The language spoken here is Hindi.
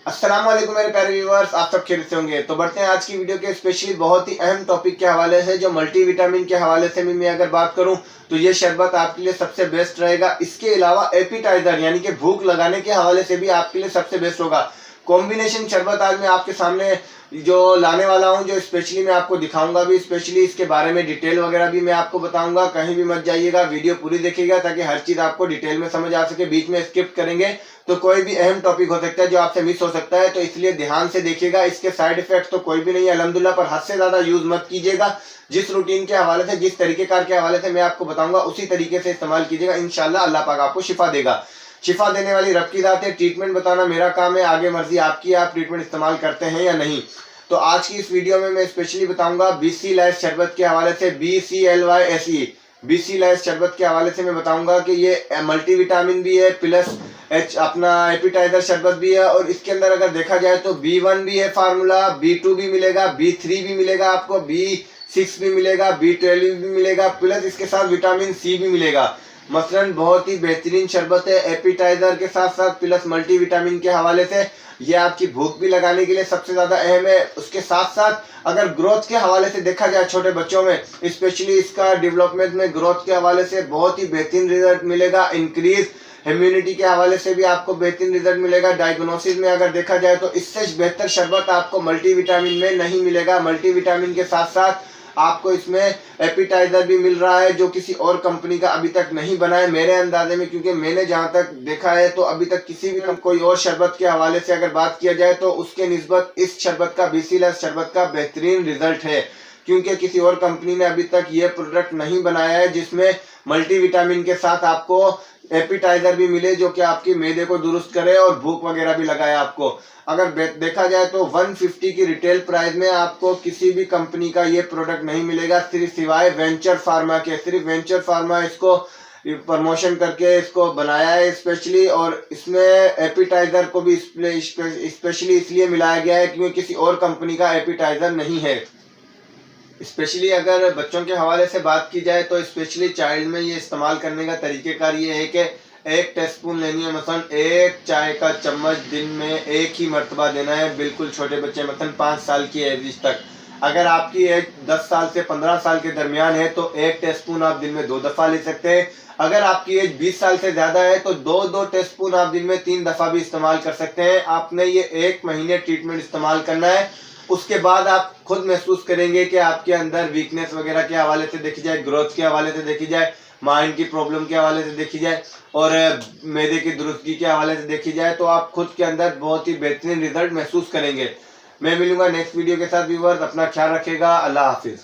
अस्सलाम वालेकुम मेरे प्यारे व्यूअर्स, आप सब खैरियत से होंगे। तो बढ़ते हैं आज की वीडियो के स्पेशली बहुत ही अहम टॉपिक के हवाले से, जो मल्टीविटामिन के हवाले से भी मैं अगर बात करूं तो ये शरबत आपके लिए सबसे बेस्ट रहेगा। इसके अलावा एपिटाइजर यानी कि भूख लगाने के हवाले से भी आपके लिए सबसे बेस्ट होगा। कॉम्बिनेशन शरबत आज मैं आपके सामने जो लाने वाला हूं, जो स्पेशली मैं आपको दिखाऊंगा भी, स्पेशली इसके बारे में डिटेल वगैरह भी मैं आपको बताऊंगा। कहीं भी मत जाइएगा, वीडियो पूरी देखिएगा ताकि हर चीज आपको डिटेल में समझ आ सके। बीच में स्किप करेंगे तो कोई भी अहम टॉपिक हो सकता है जो आपसे मिस हो सकता है, तो इसलिए ध्यान से देखिएगा। इसके साइड इफेक्ट तो कोई भी नहीं है अल्हम्दुलिल्लाह, पर हद से ज्यादा यूज मत कीजिएगा। जिस रूटीन के हवाले से, जिस तरीकेकार के हवाले से मैं आपको बताऊंगा उसी तरीके से इस्तेमाल कीजिएगा। इंशाल्लाह अल्लाह पाक आपको शिफा देगा। शिफा देने वाली रब की जात है। ट्रीटमेंट बताना मेरा काम है, आगे मर्जी आपकी है, आप ट्रीटमेंट इस्तेमाल करते हैं या नहीं। तो आज की इस वीडियो में मैं स्पेशली बताऊंगा बीसी लाइस शरबत के हवाले से, BCLYSE बीसी लाइस शरबत के हवाले से मैं बताऊंगा कि ये मल्टीविटामिन भी है, प्लस अपना एपिटाइजर शरबत भी है। और इसके अंदर अगर देखा जाए तो B1 भी है फार्मूला, B2 भी मिलेगा, B3 भी मिलेगा, आपको B6 भी मिलेगा, B12 भी मिलेगा, प्लस इसके साथ विटामिन C भी मिलेगा। मसलन बहुत ही बेहतरीन शरबत है, एपिटाइजर के साथ साथ प्लस मल्टीविटामिन के हवाले से। ये आपकी भूख भी लगाने के लिए सबसे ज्यादा अहम है। उसके साथ साथ अगर ग्रोथ के हवाले से देखा जाए, छोटे बच्चों में स्पेशली इसका डेवलपमेंट में ग्रोथ के हवाले से बहुत ही बेहतरीन रिजल्ट मिलेगा। इंक्रीज इम्यूनिटी के हवाले से भी आपको बेहतरीन रिजल्ट मिलेगा। डायग्नोसिस में अगर देखा जाए तो इससे बेहतर शरबत आपको मल्टीविटामिन में नहीं मिलेगा। मल्टीविटामिन के साथ साथ आपको इसमें एपिटाइजर भी मिल रहा है, जो किसी और कंपनी का अभी तक नहीं बना है मेरे अंदाजे में, क्योंकि मैंने जहां तक देखा है तो अभी तक किसी भी कोई और शरबत के हवाले से अगर बात किया जाए तो उसके निस्बत इस शरबत का, बीसीलास शरबत का बेहतरीन रिजल्ट है। क्योंकि किसी और कंपनी ने अभी तक ये प्रोडक्ट नहीं बनाया है जिसमें मल्टीविटामिन के साथ आपको एपिटाइजर भी मिले, जो कि आपकी मैदे को दुरुस्त करे और भूख वगैरह भी लगाए आपको। अगर देखा जाए तो 150 की रिटेल प्राइस में आपको किसी भी कंपनी का ये प्रोडक्ट नहीं मिलेगा, सिर्फ सिवाय वेंचर फार्मा के। सिर्फ वेंचर फार्मा इसको प्रमोशन करके इसको बनाया है स्पेशली, और इसमें एपिटाइजर को भी स्पेशली इसलिए मिलाया गया है क्योंकि किसी और कंपनी का एपिटाइजर नहीं है। स्पेशली अगर बच्चों के हवाले से बात की जाए तो स्पेशली चाइल्ड में ये इस्तेमाल करने का तरीकेकार ये है कि 1 टीस्पून लेनी है, मसलन 1 चाय का चम्मच दिन में 1 ही मरतबा देना है। बिल्कुल छोटे बच्चे मसलन 5 साल की एवरेज तक, अगर आपकी एज 10 साल से 15 साल के दरमियान है तो 1 टीस्पून आप दिन में 2 दफा ले सकते हैं। अगर आपकी एज 20 साल से ज्यादा है तो 2-2 टीस्पून आप दिन में 3 दफा भी इस्तेमाल कर सकते हैं। आपने ये 1 महीने ट्रीटमेंट इस्तेमाल करना है। उसके बाद आप खुद महसूस करेंगे कि आपके अंदर वीकनेस वगैरह के हवाले से देखी जाए, ग्रोथ के हवाले से देखी जाए, माइंड की प्रॉब्लम के हवाले से देखी जाए और मैदे की दुरुस्तगी के हवाले से देखी जाए, तो आप खुद के अंदर बहुत ही बेहतरीन रिजल्ट महसूस करेंगे। मैं मिलूंगा नेक्स्ट वीडियो के साथ। व्यूअर्स अपना ख्याल रखिएगा। अल्लाह हाफिज।